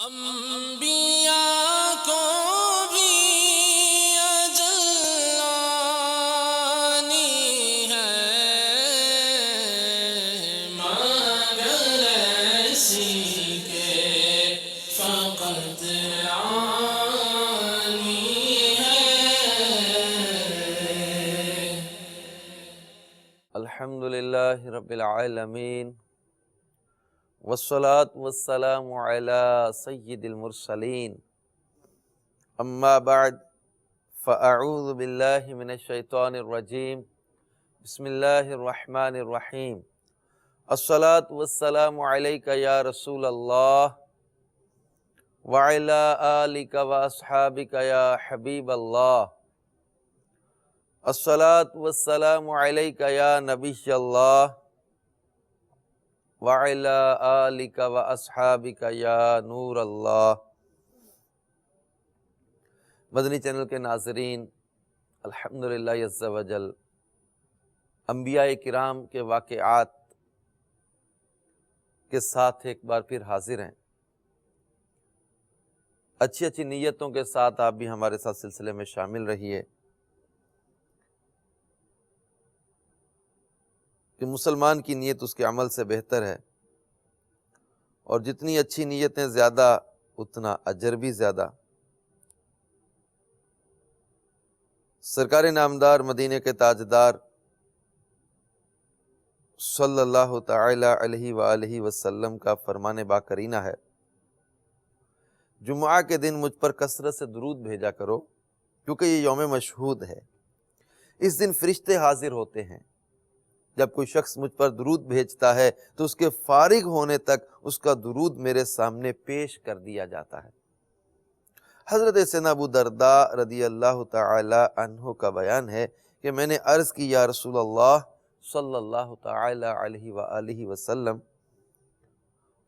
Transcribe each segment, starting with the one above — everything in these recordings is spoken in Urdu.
انبیاء کو بھی اجل آنی ہے، مگر ایسی کہ فقط آنی ہے۔ الحمدللہ رب العالمین، والصلاة والسلام علی سید المرسلین، اما بعد فاعوذ باللہ من الشیطان الرجیم، بسم اللہ الرحمن الرحیم۔ الصلاة والسلام علیک یا رسول اللہ، وعلی آلک واصحابک یا حبیب اللہ۔ الصلاة والسلام علیک یا نبی اللہ، وعلی آلک واصحابک یا نور اللہ۔ مدنی چینل کے ناظرین، الحمدللہ عز وجل انبیاء کرام کے واقعات کے ساتھ ایک بار پھر حاضر ہیں۔ اچھی اچھی نیتوں کے ساتھ آپ بھی ہمارے ساتھ سلسلے میں شامل رہیے کہ مسلمان کی نیت اس کے عمل سے بہتر ہے، اور جتنی اچھی نیتیں زیادہ اتنا اجر بھی زیادہ۔ سرکار نامدار مدینے کے تاجدار صلی اللہ تعالی علیہ وآلہ وسلم کا فرمان باقرینہ ہے، جمعہ کے دن مجھ پر کثرت سے درود بھیجا کرو، کیونکہ یہ یوم مشہود ہے۔ اس دن فرشتے حاضر ہوتے ہیں۔ جب کوئی شخص مجھ پر درود بھیجتا ہے تو اس کے فارغ ہونے تک اس کا درود میرے سامنے پیش کر دیا جاتا ہے۔ حضرت سیدنا ابو درداء رضی اللہ تعالی عنہ کا بیان ہے کہ میں نے عرض کی، یا رسول اللہ صلی اللہ تعالی علیہ وآلہ وسلم،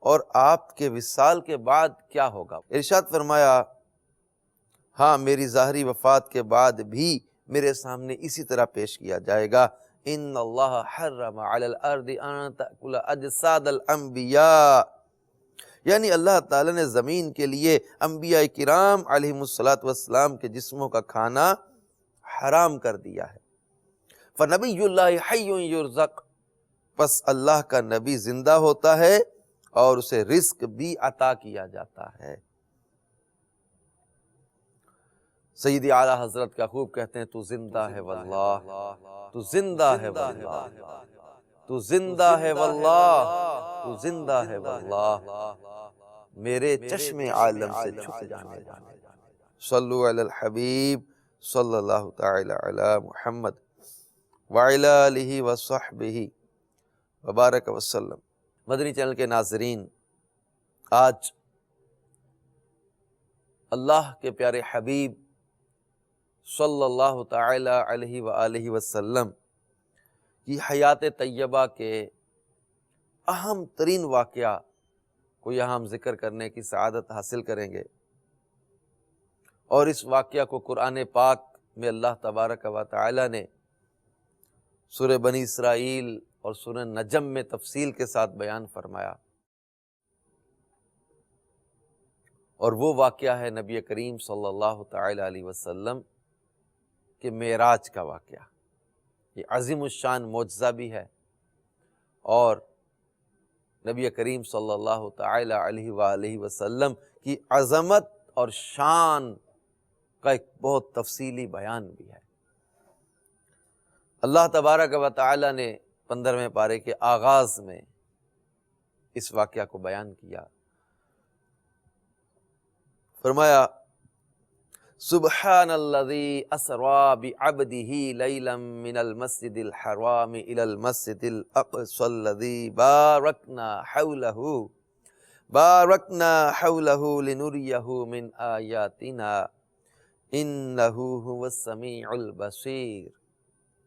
اور آپ کے وصال کے بعد کیا ہوگا؟ ارشاد فرمایا، ہاں میری ظاہری وفات کے بعد بھی میرے سامنے اسی طرح پیش کیا جائے گا۔ ان اللہ حرم علی الارض ان تأکل اجساد الانبیاء، یعنی اللہ تعالیٰ نے زمین کے لیے انبیاء کرام علیہم السلام کے جسموں کا کھانا حرام کر دیا ہے۔ فنبی اللہ حی یرزق، پس اللہ کا نبی زندہ ہوتا ہے اور اسے رزق بھی عطا کیا جاتا ہے۔ سیدی اعلیٰ حضرت کا خوب کہتے ہیں، تو زندہ ہے واللہ، تو زندہ ہے واللہ، تو زندہ ہے واللہ، تو زندہ ہے واللہ، میرے چشم عالم سے چھپ جانے والے۔ صلو علی الحبیب صلی اللہ تعالی علی محمد وعلی آلہ وصحبہ وبارک وسلم۔ مدنی چینل کے ناظرین، آج اللہ کے پیارے حبیب صلی اللہ تعالی علیہ وآلہ وسلم کی حیات طیبہ کے اہم ترین واقعہ کو یہاں ہم ذکر کرنے کی سعادت حاصل کریں گے، اور اس واقعہ کو قرآن پاک میں اللہ تبارک و تعالی نے سورہ بنی اسرائیل اور سورہ نجم میں تفصیل کے ساتھ بیان فرمایا، اور وہ واقعہ ہے نبی کریم صلی اللہ تعالی علیہ وسلم کہ معراج کا واقعہ۔ یہ عظیم الشان معجزہ بھی ہے، اور نبی کریم صلی اللہ تعالی علیہ وآلہ وسلم کی عظمت اور شان کا ایک بہت تفصیلی بیان بھی ہے۔ اللہ تبارک و تعالی نے 15ویں پارے کے آغاز میں اس واقعہ کو بیان کیا۔ فرمایا، سبحان الذی اسری بعبدہ لیلا من المسجد الحرام الی المسجد الاقصی الذی بارکنا حولہ لنریہ من آیاتنا انہ هو السمیع البصیر۔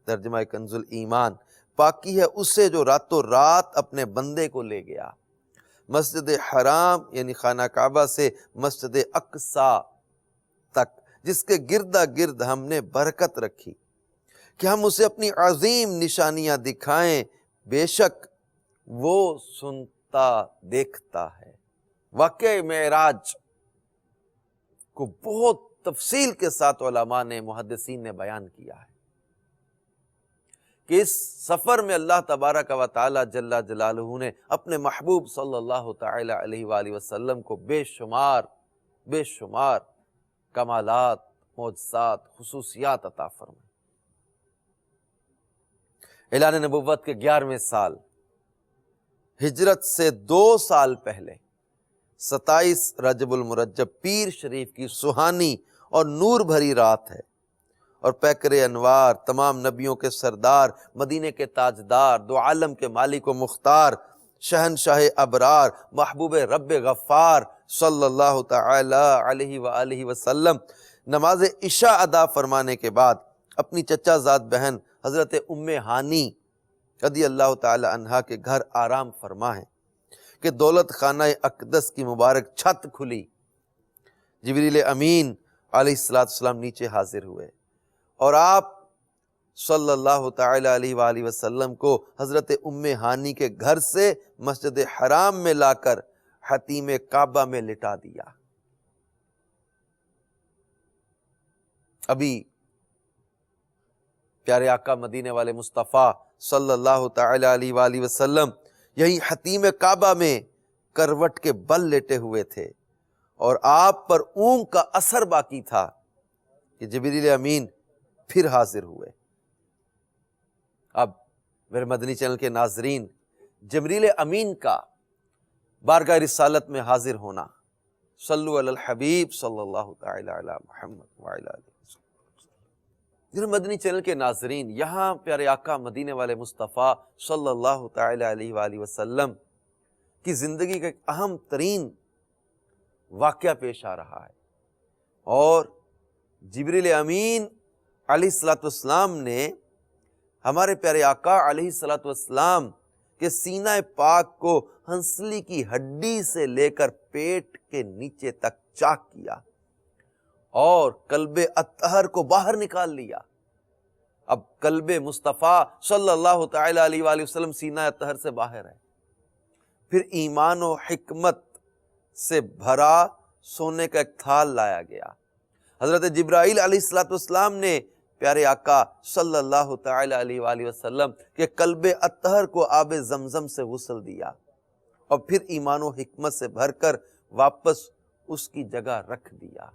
ترجمہ کنز الایمان، پاکی ہے اسے جو راتوں رات اپنے بندے کو لے گیا مسجد حرام یعنی خانہ کعبہ سے مسجد اقصی تک، جس کے گردا گرد ہم نے برکت رکھی کہ ہم اسے اپنی عظیم نشانیاں دکھائیں، بے شک وہ سنتا دیکھتا ہے۔ واقعہ معراج کو بہت تفصیل کے ساتھ علماء نے، محدثین نے بیان کیا ہے کہ اس سفر میں اللہ تبارک و تعالی جل جلالہ نے اپنے محبوب صلی اللہ تعالی علیہ وآلہ وسلم کو بے شمار کمالات، معجزات، خصوصیات عطا فرمائے۔ اعلان نبوت کے 11ویں سال، ہجرت سے 2 سال پہلے، 27 رجب المرجب پیر شریف کی سہانی اور نور بھری رات ہے، اور پیکر انوار، تمام نبیوں کے سردار، مدینے کے تاجدار، دو عالم کے مالک و مختار، شہنشاہ ابرار، محبوب رب غفار صلی اللہ تعالی علیہ وآلہ وسلم نماز عشاء ادا فرمانے کے بعد اپنی چچا زاد بہن حضرت ام ہانی رضی اللہ تعالی عنہا کے گھر آرام فرما ہے کہ دولت خانہ اقدس کی مبارک چھت کھلی۔ جبریل امین علیہ السلام نیچے حاضر ہوئے اور آپ صلی اللہ تعالی علیہ وآلہ وسلم کو حضرت ام ہانی کے گھر سے مسجد حرام میں لا کر حتیم کعبہ میں لٹا دیا۔ ابھی پیارے آقا مدینے والے مصطفیٰ صلی اللہ تعالی علیہ وآلہ وسلم یہی حتیم کعبہ میں کروٹ کے بل لیٹے ہوئے تھے، اور آپ پر اونگ کا اثر باقی تھا کہ جبریل امین پھر حاضر ہوئے۔ اب میرے مدنی چینل کے ناظرین، جبریل امین کا بارگاہ رسالت میں حاضر ہونا، صلو علی الحبیب صلی اللہ تعالی علی محمد وعلی آلہ وسلم۔ میرے مدنی چینل کے ناظرین، یہاں پیارے آقا مدینے والے مصطفیٰ صلی اللہ تعالی علیہ وآلہ وسلم کی زندگی کا ایک اہم ترین واقعہ پیش آ رہا ہے، اور جبریل امین علیہ السلام نے ہمارے پیارے آقا علیہ السلام کے سینہ پاک کو ہنسلی کی ہڈی سے لے کر پیٹ کے نیچے تک چاک کیا اور قلب اطہر کو باہر نکال لیا۔ اب قلب مصطفیٰ صلی اللہ تعالی علیہ وآلہ وسلم سینہ اطہر سے باہر ہے۔ پھر ایمان و حکمت سے بھرا سونے کا ایک تھال لایا گیا۔ حضرت جبرائیل علیہ السلام نے پیارے آقا صلی اللہ تعالی علیہ وآلہ وسلم کے قلب اطہر کو آب زمزم سے غسل دیا، اور پھر ایمان و حکمت سے بھر کر واپس اس کی جگہ رکھ دیا۔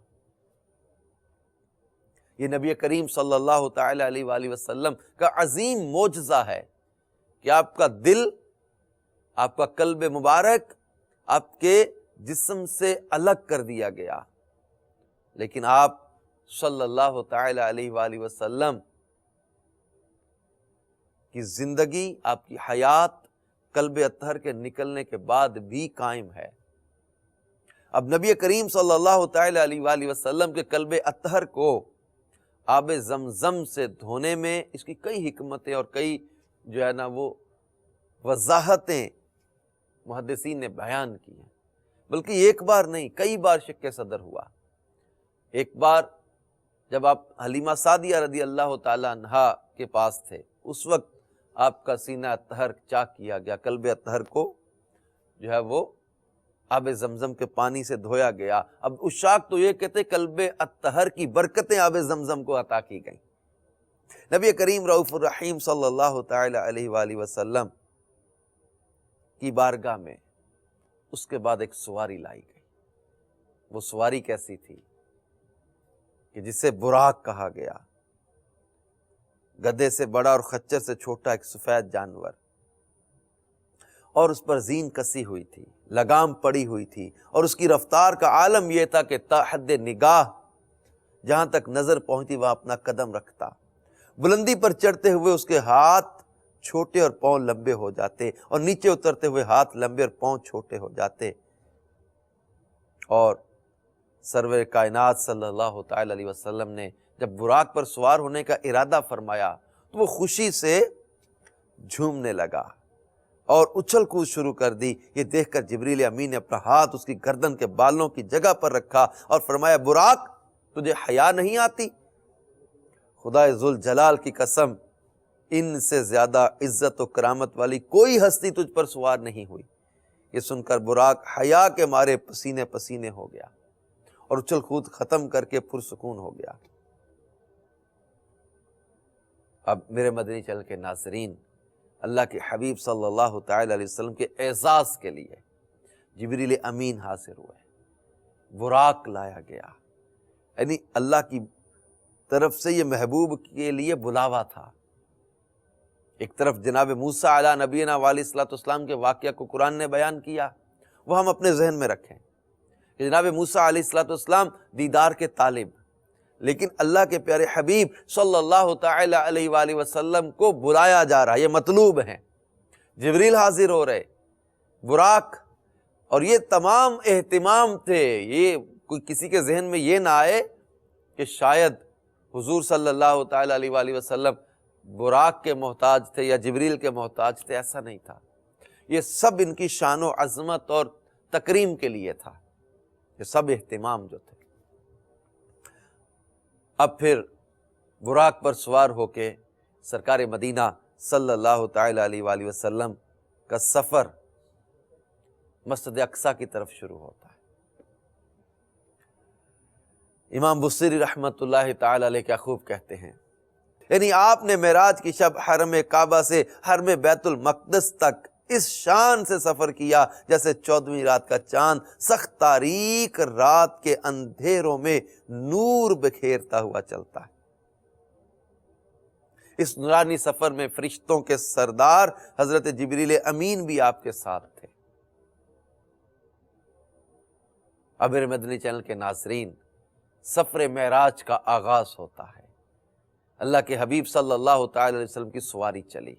یہ نبی کریم صلی اللہ تعالی علیہ وآلہ وسلم کا عظیم معجزہ ہے کہ آپ کا دل، آپ کا قلب مبارک آپ کے جسم سے الگ کر دیا گیا، لیکن آپ صلی اللہ تعالی علیہ وآلہ وسلم کی زندگی، آپ کی حیات قلب اطہر کے نکلنے کے بعد بھی قائم ہے۔ اب نبی کریم صلی اللہ تعالی علیہ وآلہ وسلم کے قلب اطہر کو آب زمزم سے دھونے میں اس کی کئی حکمتیں اور کئی جو ہے نا وہ وضاحتیں محدثین نے بیان کی ہیں، بلکہ ایک بار نہیں، کئی بار شق صدر ہوا۔ ایک بار جب آپ حلیمہ سعدیہ رضی اللہ تعالی عنہا کے پاس تھے، اس وقت آپ کا سینہ اطہر چاک کیا گیا، قلب اطہر کو جو ہے وہ آب زمزم کے پانی سے دھویا گیا۔ اب عشاق تو یہ کہتے قلب اطہر کی برکتیں آب زمزم کو عطا کی گئیں۔ نبی کریم رؤوف الرحیم صلی اللہ تعالی علیہ وآلہ وسلم کی بارگاہ میں اس کے بعد ایک سواری لائی گئی۔ وہ سواری کیسی تھی کہ جسے براق کہا گیا، گدھے سے بڑا اور خچر سے چھوٹا ایک سفید جانور، اور اس پر زین کسی ہوئی تھی، لگام پڑی ہوئی تھی، اور اس کی رفتار کا عالم یہ تھا کہ تا حد نگاہ، جہاں تک نظر پہنچتی وہاں اپنا قدم رکھتا۔ بلندی پر چڑھتے ہوئے اس کے ہاتھ چھوٹے اور پاؤں لمبے ہو جاتے، اور نیچے اترتے ہوئے ہاتھ لمبے اور پاؤں چھوٹے ہو جاتے، اور سرور کائنات صلی اللہ تعالی علیہ وسلم نے جب براق پر سوار ہونے کا ارادہ فرمایا تو وہ خوشی سے جھومنے لگا اور اچھل کود شروع کر دی۔ یہ دیکھ کر جبریل امین نے اپنا ہاتھ اس کی گردن کے بالوں کی جگہ پر رکھا اور فرمایا، براق تجھے حیا نہیں آتی؟ خدا ذوالجلال کی قسم، ان سے زیادہ عزت و کرامت والی کوئی ہستی تجھ پر سوار نہیں ہوئی۔ یہ سن کر براق حیا کے مارے پسینے پسینے ہو گیا اور اچھل کود ختم کر کے پرسکون ہو گیا۔ اب میرے مدنی چینل کے ناظرین، اللہ کے حبیب صلی اللہ تعالی علیہ وسلم کے اعزاز کے لیے جبریل امین حاضر ہوئے، براق لایا گیا، یعنی اللہ کی طرف سے یہ محبوب کے لیے بلاوا تھا۔ ایک طرف جناب موسیٰ علیہ نبینا علیہ الصلوۃ والسلام کے واقعہ کو قرآن نے بیان کیا، وہ ہم اپنے ذہن میں رکھیں کہ جناب موسیٰ علیہ الصلوۃ والسلام دیدار کے طالب، لیکن اللہ کے پیارے حبیب صلی اللہ تعالی علیہ وآلہ وسلم کو بلایا جا رہا ہے، یہ مطلوب ہیں، جبریل حاضر ہو رہے، براق، اور یہ تمام اہتمام تھے۔ یہ کوئی کسی کے ذہن میں یہ نہ آئے کہ شاید حضور صلی اللہ تعالی علیہ وآلہ وسلم براق کے محتاج تھے یا جبریل کے محتاج تھے، ایسا نہیں تھا۔ یہ سب ان کی شان و عظمت اور تکریم کے لیے تھا، یہ سب اہتمام جو تھے۔ اب پھر براق پر سوار ہو کے سرکار مدینہ صلی اللہ تعالی علیہ وآلہ وسلم کا سفر مسجد اقصیٰ کی طرف شروع ہوتا ہے۔ امام بصیری رحمت اللہ تعالی علیہ کیا خوب کہتے ہیں، یعنی آپ نے معراج کی شب حرم کعبہ سے حرم بیت المقدس تک اس شان سے سفر کیا جیسے 14ویں رات کا چاند سخت تاریک رات کے اندھیروں میں نور بکھیرتا ہوا چلتا ہے۔ اس نورانی سفر میں فرشتوں کے سردار حضرت جبریل امین بھی آپ کے ساتھ تھے۔ اب میرے مدنی چینل کے ناظرین، سفر معراج کا آغاز ہوتا ہے۔ اللہ کے حبیب صلی اللہ تعالی علیہ وسلم کی سواری چلی۔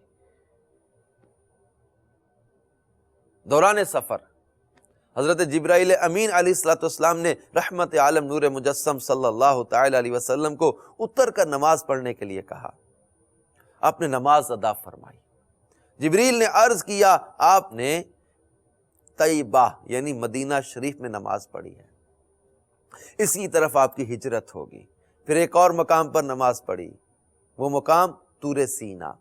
دوران سفر حضرت جبرائیل امین علیہ الصلوۃ والسلام نے رحمت عالم نور مجسم صلی اللہ تعالی علیہ وسلم کو اتر کر نماز پڑھنے کے لیے کہا۔ آپ نے نماز ادا فرمائی۔ جبریل نے عرض کیا، آپ نے طیبہ یعنی مدینہ شریف میں نماز پڑھی ہے، اس کی طرف آپ کی ہجرت ہوگی۔ پھر ایک اور مقام پر نماز پڑھی، وہ مقام طور سینا۔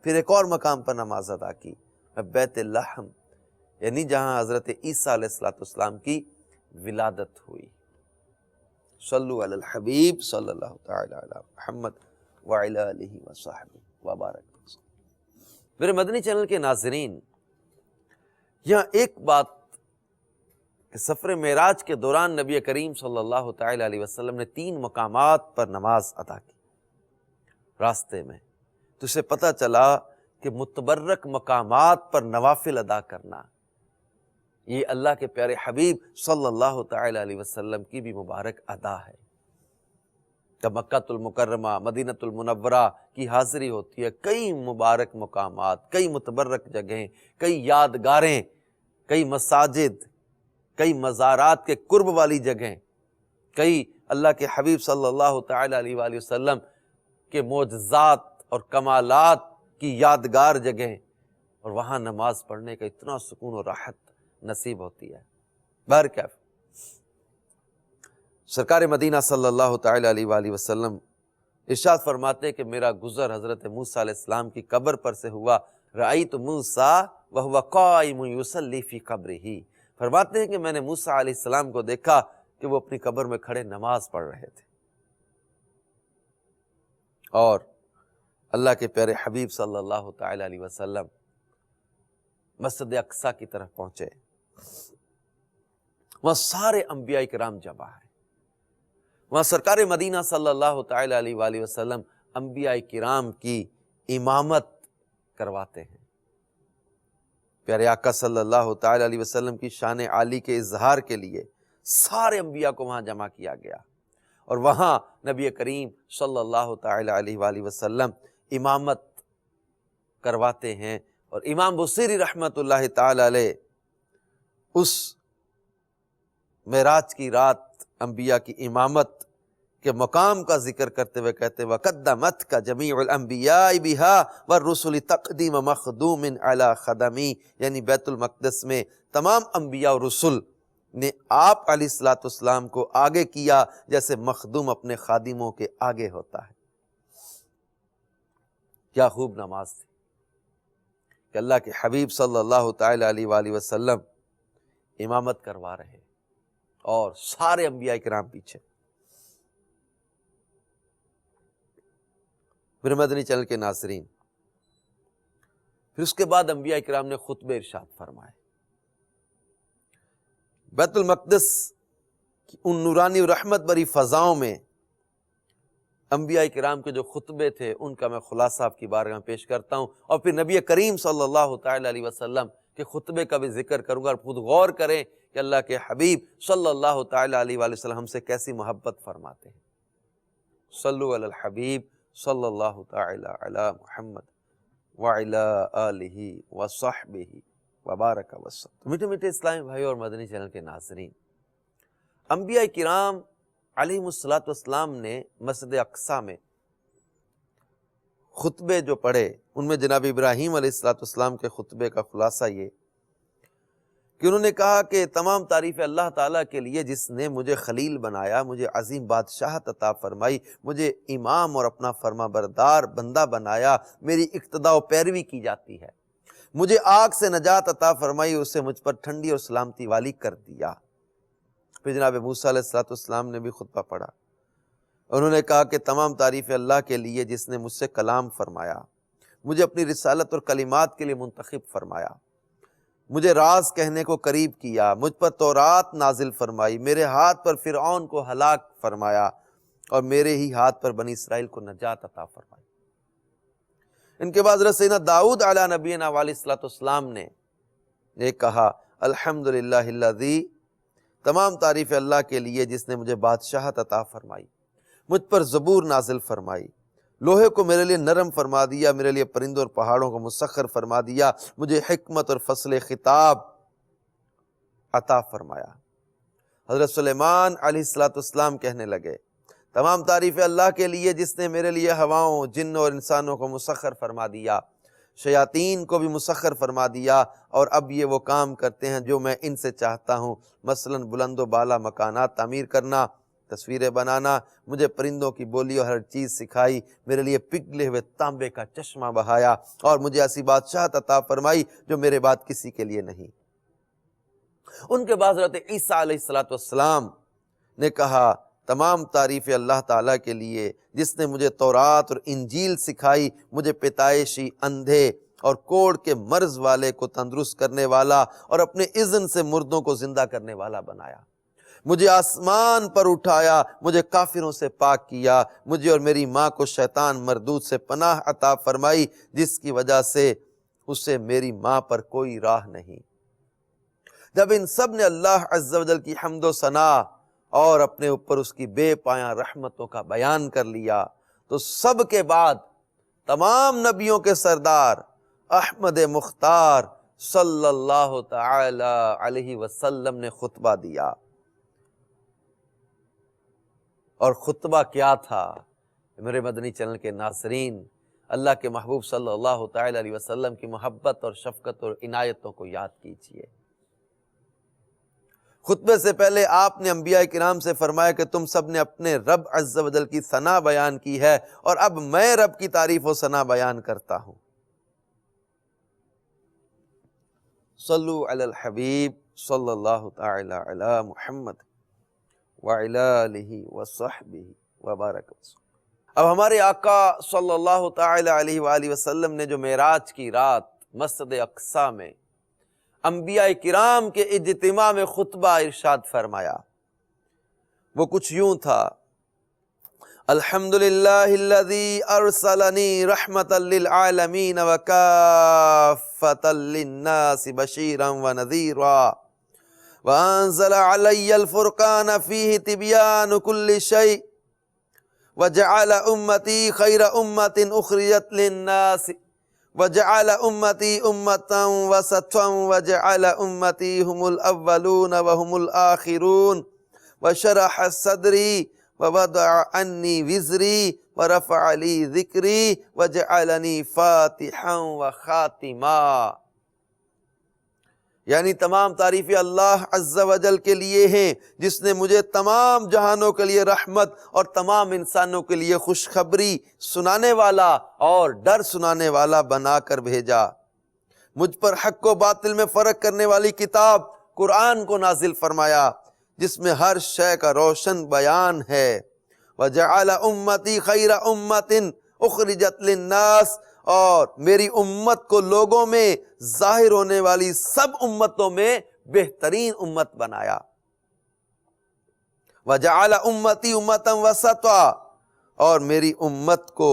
پھر ایک اور مقام پر نماز ادا کی، بیت لحم یعنی جہاں حضرت عیسیٰ علیہ السلام کی ولادت ہوئی۔ صلو علی الحبیب صلی اللہ تعالی علی محمد وعلی آلہ وصحبہ وبارک۔ میرے مدنی چینل کے ناظرین، یہاں ایک بات کہ سفر معراج کے دوران نبی کریم صلی اللہ تعالی علیہ وسلم نے 3 مقامات پر نماز ادا کی راستے میں، تو اسے پتہ چلا کہ متبرک مقامات پر نوافل ادا کرنا یہ اللہ کے پیارے حبیب صلی اللہ تعالی علیہ وسلم کی بھی مبارک ادا ہے۔ جب مکہ المکرمہ مدینہ المنورہ کی حاضری ہوتی ہے، کئی مبارک مقامات، کئی متبرک جگہیں، کئی یادگاریں، کئی مساجد، کئی مزارات کے قرب والی جگہیں، کئی اللہ کے حبیب صلی اللہ تعالی علیہ وآلہ وسلم کے معجزات اور کمالات کی یادگار جگہیں، اور وہاں نماز پڑھنے کا اتنا سکون و راحت نصیب ہوتی ہے۔ بہرکیف سرکار مدینہ صلی اللہ تعالی علیہ وآلہ وسلم ارشاد فرماتے ہیں کہ میرا گزر حضرت موسیٰ علیہ السلام کی قبر پر سے ہوا، رأیت موسیٰ وہو قائم یصلی فی قبرہ، فرماتے ہیں کہ میں نے موسیٰ علیہ السلام کو دیکھا کہ وہ اپنی قبر میں کھڑے نماز پڑھ رہے تھے، اور اللہ کے پیارے حبیب صلی اللہ تعالی علیہ وسلم مسجد اقصیٰ کی طرف پہنچے۔ وہاں سارے انبیاء کرام جمع ہیں، وہاں سرکار مدینہ صلی اللہ تعالی علیہ وآلہ وسلم انبیاء کرام کی امامت کرواتے ہیں۔ پیارے آقا صلی اللہ تعالی علیہ وسلم کی شان عالی کے اظہار کے لیے سارے انبیاء کو وہاں جمع کیا گیا، اور وہاں نبی کریم صلی اللہ تعالی علیہ وآلہ وسلم امامت کرواتے ہیں۔ اور امام بصیری رحمت اللہ تعالی علیہ اس معراج کی رات انبیاء کی امامت کے مقام کا ذکر کرتے ہوئے کہتے ہیں وَقَدَّمَتْكَ جَمِيعُ الْأَنْبِيَاءِ بِهَا وَالرُّسُلِ تَقْدِيمَ مَخْدُومٍ عَلَى خَدَمِي، یعنی بیت المقدس میں تمام انبیاء اور رسول نے آپ علیہ الصلوۃ والسلام کو آگے کیا جیسے مخدوم اپنے خادموں کے آگے ہوتا ہے۔ کیا خوب نماز تھی کہ اللہ کے حبیب صلی اللہ تعالی علیہ وآلہ وسلم امامت کروا رہے اور سارے انبیاء کرام پیچھے۔ پھر مدنی چینل کے ناظرین، پھر اس کے بعد انبیاء کرام نے خطبے ارشاد فرمائے۔ بیت المقدس کی ان نورانی و رحمت بری فضاؤں میں انبیاء کرام کے جو خطبے تھے ان کا میں خلاصہ آپ کی بارگاہ میں پیش کرتا ہوں، اور پھر نبی کریم صلی اللہ تعالی علیہ وسلم کے خطبے کا بھی ذکر کروں گا، اور خود غور کریں کہ اللہ کے حبیب صلی اللہ تعالی علیہ وآلہ وسلم ہم سے کیسی محبت فرماتے ہیں۔ صلو علی الحبیب صلی اللہ تعالی علی محمد وعلی آلہ وصحبہ وبارک وسلم۔ میٹھے میٹھے اسلامی بھائی اور مدنی چینل کے ناظرین، انبیاء کرام علیہ السلام نے مسجد اقصیٰ میں خطبے جو پڑھے، ان میں جناب ابراہیم علیہ السلام کے خطبے کا خلاصہ یہ کہ انہوں نے کہا کہ تمام تعریف اللہ تعالیٰ کے لیے جس نے مجھے خلیل بنایا، مجھے عظیم بادشاہت عطا فرمائی، مجھے امام اور اپنا فرما بردار بندہ بنایا، میری اقتداء و پیروی کی جاتی ہے، مجھے آگ سے نجات عطا فرمائی، اسے مجھ پر ٹھنڈی اور سلامتی والی کر دیا۔ پھر جناب موسیٰ علیہ السلام نے بھی خطبہ پڑھا، انہوں نے کہا کہ تمام تعریف اللہ کے لیے جس نے مجھ سے کلام فرمایا، مجھے اپنی رسالت اور کلمات کے لیے منتخب فرمایا، مجھے راز کہنے کو قریب کیا، مجھ پر تورات نازل فرمائی، میرے ہاتھ پر فرعون کو ہلاک فرمایا اور میرے ہی ہاتھ پر بنی اسرائیل کو نجات عطا فرمائی۔ ان کے بعد حضرت سیدنا داؤد علیہ نبینا علیہ السلام نے یہ کہا، الحمدللہ الذی، تمام تعریف اللہ کے لیے جس نے مجھے بادشاہت عطا فرمائی، مجھ پر زبور نازل فرمائی، لوہے کو میرے لیے نرم فرما دیا، میرے لیے پرندوں اور پہاڑوں کو مسخر فرما دیا، مجھے حکمت اور فصل خطاب عطا فرمایا۔ حضرت سلیمان علیہ السلام کہنے لگے، تمام تعریف اللہ کے لیے جس نے میرے لیے ہواؤں، جنوں اور انسانوں کو مسخر فرما دیا، شیاطین کو بھی مسخر فرما دیا، اور اب یہ وہ کام کرتے ہیں جو میں ان سے چاہتا ہوں، مثلا بلند و بالا مکانات تعمیر کرنا، تصویریں بنانا، مجھے پرندوں کی بولی اور ہر چیز سکھائی، میرے لیے پگھلے ہوئے تانبے کا چشمہ بہایا، اور مجھے ایسی بادشاہت عطا فرمائی جو میرے بعد کسی کے لیے نہیں۔ ان کے بعد حضرت عیسیٰ علیہ السلام نے کہا، تمام تعریف اللہ تعالیٰ کے لیے جس نے مجھے تورات اور انجیل سکھائی، مجھے پیدائشی اندھے اور کوڑ کے مرض والے کو تندرست کرنے والا اور اپنے اذن سے مردوں کو زندہ کرنے والا بنایا، مجھے آسمان پر اٹھایا، مجھے کافروں سے پاک کیا، مجھے اور میری ماں کو شیطان مردود سے پناہ عطا فرمائی، جس کی وجہ سے اسے میری ماں پر کوئی راہ نہیں۔ جب ان سب نے اللہ عز و جل کی حمد و ثنا اور اپنے اوپر اس کی بے پایاں رحمتوں کا بیان کر لیا، تو سب کے بعد تمام نبیوں کے سردار احمد مختار صلی اللہ تعالی علیہ وسلم نے خطبہ دیا۔ اور خطبہ کیا تھا میرے مدنی چینل کے ناظرین؟ اللہ کے محبوب صلی اللہ تعالی علیہ وسلم کی محبت اور شفقت اور عنایتوں کو یاد کیجئے۔ خطبے سے پہلے آپ نے انبیاء کرام سے فرمایا کہ تم سب نے اپنے رب عز و جل کی ثنا بیان کی ہے، اور اب میں رب کی تعریف و ثنا بیان کرتا ہوں۔ صلو علی الحبیب صلی اللہ تعالی علی محمد وعلی آلہ وصحبہ وبارک وسلم۔ اب ہمارے آقا صلی اللہ تعالی علیہ وآلہ وسلم نے جو معراج کی رات مسجد اقصیٰ میں انبیاء کرام کے اجتماع میں خطبہ ارشاد فرمایا، وہ کچھ یوں تھا، الحمدللہ الذی ارسلنی رحمتا للعالمین وکافتا للناس بشیرا ونذیرا وانزل علی الفرقان فیہ تبیان کل شیء وجعل امتی خیر امت اخرجت للناس وجعل امتی امتا وسطا وجعل امتی هم الاولون وهم الاخرون وشرح صدری ووضع عنی وزری ورفع لی ذکری وجعلنی فاتحا وخاتما۔ یعنی تمام تعریفیں اللہ عز و جل کے لیے ہیں جس نے مجھے تمام جہانوں کے لیے رحمت اور تمام انسانوں کے لیے خوشخبری سنانے والا اور ڈر سنانے والا بنا کر بھیجا، مجھ پر حق و باطل میں فرق کرنے والی کتاب قرآن کو نازل فرمایا جس میں ہر شے کا روشن بیان ہے۔ وَجَعَلَ أُمَّتِي خَيْرَ أُمَّةٍ أُخْرِجَتْ لِلنَّاسِ، اور میری امت کو لوگوں میں ظاہر ہونے والی سب امتوں میں بہترین امت بنایا۔ وَجَعَلَ أُمَّتِي أُمَّةً وَسَطًا، اور میری امت کو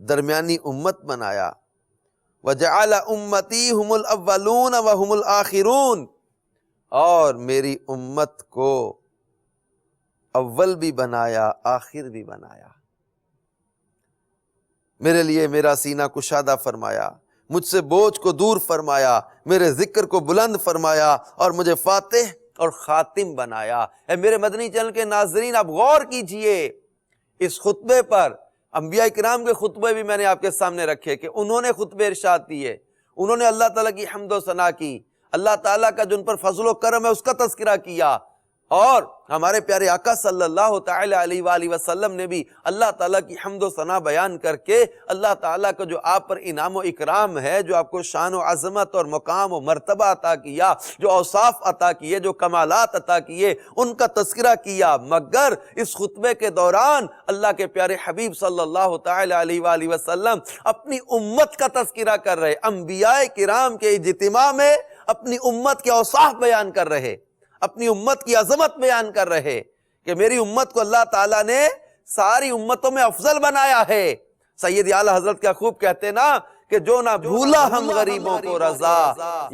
درمیانی امت بنایا۔ وَجَعَلَ أُمَّتِي هُمُ الْأَوَّلُونَ وَهُمُ الْآخِرُونَ، اور میری امت کو اول بھی بنایا آخر بھی بنایا۔ میرے لیے میرا سینہ کشادہ فرمایا، مجھ سے بوجھ کو دور فرمایا، میرے ذکر کو بلند فرمایا اور مجھے فاتح اور خاتم بنایا۔ اے میرے مدنی چینل کے ناظرین، آپ غور کیجئے اس خطبے پر۔ انبیاء کرام کے خطبے بھی میں نے آپ کے سامنے رکھے کہ انہوں نے خطبے ارشاد دیے، انہوں نے اللہ تعالیٰ کی حمد و ثنا کی، اللہ تعالیٰ کا جو ان پر فضل و کرم ہے اس کا تذکرہ کیا، اور ہمارے پیارے آقا صلی اللہ تعالی علیہ وآلہ وسلم نے بھی اللہ تعالیٰ کی حمد و ثنا بیان کر کے اللہ تعالیٰ کا جو آپ پر انعام و اکرام ہے، جو آپ کو شان و عظمت اور مقام و مرتبہ عطا کیا، جو اوصاف عطا کیے، جو کمالات عطا کیے، ان کا تذکرہ کیا۔ مگر اس خطبے کے دوران اللہ کے پیارے حبیب صلی اللہ تعالی علیہ وآلہ وسلم اپنی امت کا تذکرہ کر رہے، انبیاء کرام کے اجتماع میں اپنی امت کے اوصاف بیان کر رہے، اپنی امت کی عظمت بیان کر رہے کہ میری امت کو اللہ تعالیٰ نے ساری امتوں میں افضل بنایا ہے۔ سید اعلیٰ حضرت کیا خوب کہتے نا کہ جو نہ بھولا ہم غریبوں کو رضا،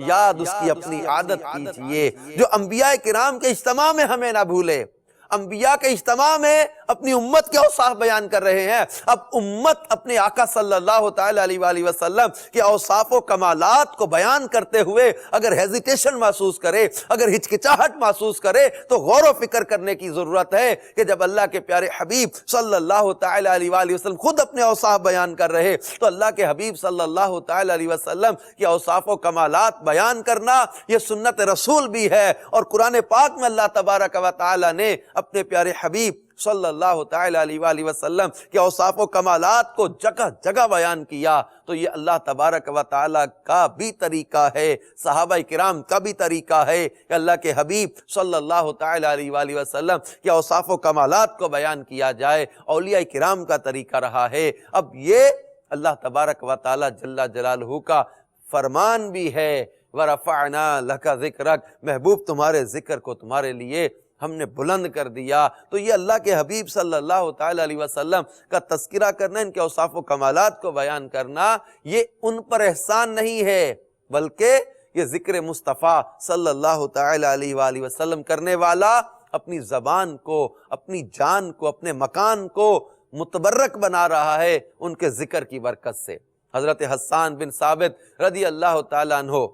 یاد اس کی اپنی عادت کیجئے۔ جو انبیاء کرام کے اجتماع میں ہمیں نہ بھولے، انبیاء کے اجتماع میں اپنی امت کے اوصاف بیان کر رہے ہیں۔ اب امت اپنے آقا صلی اللہ تعالی علیہ وآلہ وسلم کے اوصاف و کمالات کو بیان کرتے ہوئے اگر ہیزیٹیشن محسوس کرے، اگر ہچکچاہٹ محسوس کرے، تو غور و فکر کرنے کی ضرورت ہے کہ جب اللہ کے پیارے حبیب صلی اللہ تعالی علیہ وآلہ وسلم خود اپنے اوصاف بیان کر رہے، تو اللہ کے حبیب صلی اللہ تعالی علیہ وسلم کے اوصاف و کمالات بیان کرنا یہ سنت رسول بھی ہے۔ اور قرآن پاک میں اللہ تبارک و تعالی نے اپنے پیارے حبیب صلی اللہ تعالی علیہ وآلہ وسلم کے اوصاف و کمالات کو جگہ جگہ بیان کیا۔ تو یہ اللہ تبارک و تعالی کا بھی طریقہ ہے، صحابہ کرام کا بھی طریقہ ہے کہ اللہ کے حبیب صلی اللہ تعالی علیہ وآلہ وسلم کے اوصاف و کمالات کو بیان کیا جائے۔ اولیاء کرام کا طریقہ رہا ہے۔ اب یہ اللہ تبارک و تعالی جل جلالہ کا فرمان بھی ہے، وَرَفَعْنَا لَكَ ذِكْرَكَ، محبوب تمہارے ذکر کو تمہارے لیے ہم نے بلند کر دیا۔ تو یہ اللہ کے حبیب صلی اللہ تعالی علیہ وسلم کا تذکرہ کرنا، ان کے اوصاف و کمالات کو بیان کرنا، یہ ان پر احسان نہیں ہے، بلکہ یہ ذکر مصطفیٰ صلی اللہ تعالی علیہ وآلہ وسلم کرنے والا اپنی زبان کو، اپنی جان کو، اپنے مکان کو متبرک بنا رہا ہے ان کے ذکر کی برکت سے۔ حضرت حسان بن ثابت رضی اللہ تعالیٰ عنہ،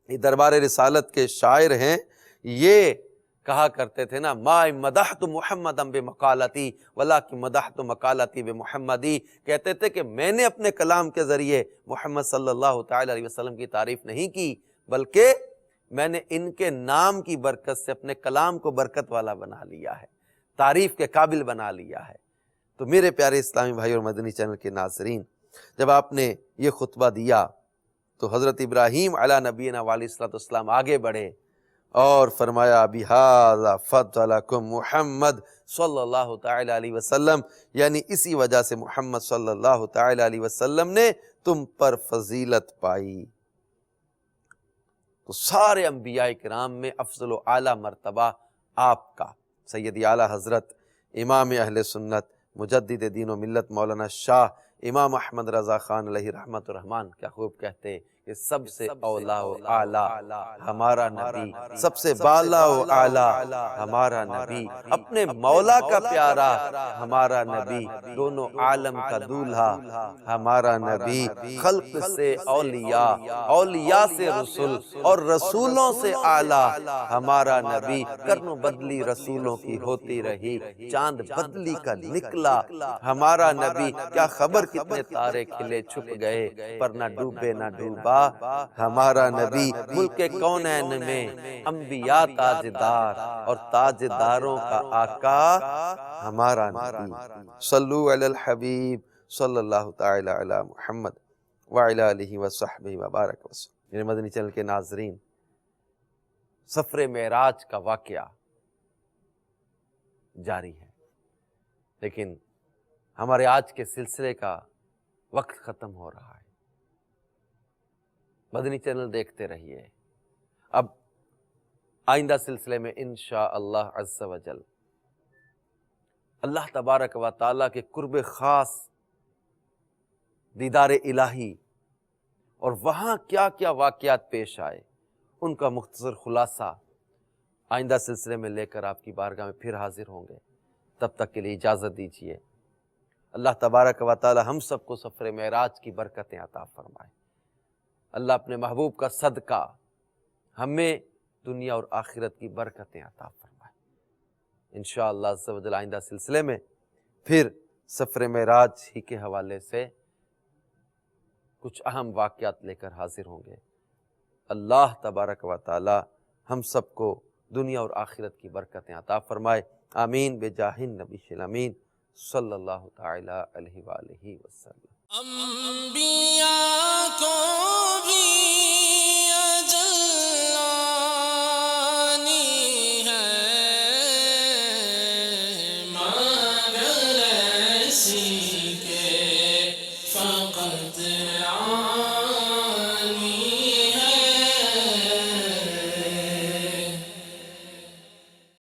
یہ دربار رسالت کے شاعر ہیں، یہ کہا کرتے تھے نا، ما مدحت محمدً بمقالتی ولکن مدحت مقالتی بمحمدی، کہتے تھے کہ میں نے اپنے کلام کے ذریعے محمد صلی اللہ تعالی علیہ وسلم کی تعریف نہیں کی، بلکہ میں نے ان کے نام کی برکت سے اپنے کلام کو برکت والا بنا لیا ہے، تعریف کے قابل بنا لیا ہے۔ تو میرے پیارے اسلامی بھائی اور مدنی چینل کے ناظرین، جب آپ نے یہ خطبہ دیا تو حضرت ابراہیم علیہ نبینا علیہ السلام آگے بڑھے اور فرمایا بِهَذَا فَضَّلَكُمْ محمد صلی اللہ تعالی علیہ وسلم، یعنی اسی وجہ سے محمد صلی اللہ تعالی علیہ وسلم نے تم پر فضیلت پائی۔ تو سارے انبیاء کرام میں افضل و اعلیٰ مرتبہ آپ کا، سید اعلیٰ حضرت امام اہل سنت مجدد دین و ملت مولانا شاہ امام احمد رضا خان علیہ رحمت الرحمن کیا خوب کہتے کہ سب سے اولا و اعلیٰ ہمارا نبی، سب سے بالا و اعلیٰ ہمارا نبی، اپنے مولا کا پیارا ہمارا نبی، دونوں عالم کا دولہا ہمارا نبی، خلق سے اولیاء، اولیاء سے رسول اور رسولوں سے اعلیٰ ہمارا نبی، کرن و بدلی رسولوں کی ہوتی رہی، چاند بدلی کا نکلا ہمارا نبی، کیا خبر کتنے تارے کھلے چھپ گئے پر نہ ڈوبے نہ ڈوبا ہمارا نبی، ملک کونین میں انبیاء تاجدار اور تاجداروں کا آقا ہمارا نبی۔ صلو علی الحبیب صلی اللہ تعالی علی محمد وعلی آلہ وصحبہ وبارک وسلم۔ میرے مدنی چینل کے ناظرین، سفر معراج کا واقعہ جاری ہے، لیکن ہمارے آج کے سلسلے کا وقت ختم ہو رہا ہے۔ مدنی چینل دیکھتے رہیے۔ اب آئندہ سلسلے میں انشاءاللہ عز و جل اللہ تبارک و تعالیٰ کے قرب خاص، دیدار الہی اور وہاں کیا کیا واقعات پیش آئے ان کا مختصر خلاصہ آئندہ سلسلے میں لے کر آپ کی بارگاہ میں پھر حاضر ہوں گے۔ تب تک کے لیے اجازت دیجیے۔ اللہ تبارک و تعالی ہم سب کو سفر معراج کی برکتیں عطا فرمائے۔ اللہ اپنے محبوب کا صدقہ ہمیں دنیا اور آخرت کی برکتیں عطا فرمائے۔ انشاءاللہ عز و جل آئندہ سلسلے میں پھر سفر معراج ہی کے حوالے سے کچھ اہم واقعات لے کر حاضر ہوں گے۔ اللہ تبارک و تعالی ہم سب کو دنیا اور آخرت کی برکتیں عطا فرمائے۔ آمین بجاہ النبی الامین صلی اللہ تعالی علیہ وآلہ وسلم۔ انبیاء کو بھی اجل آنی ہے، مگر ایسی کہ فقط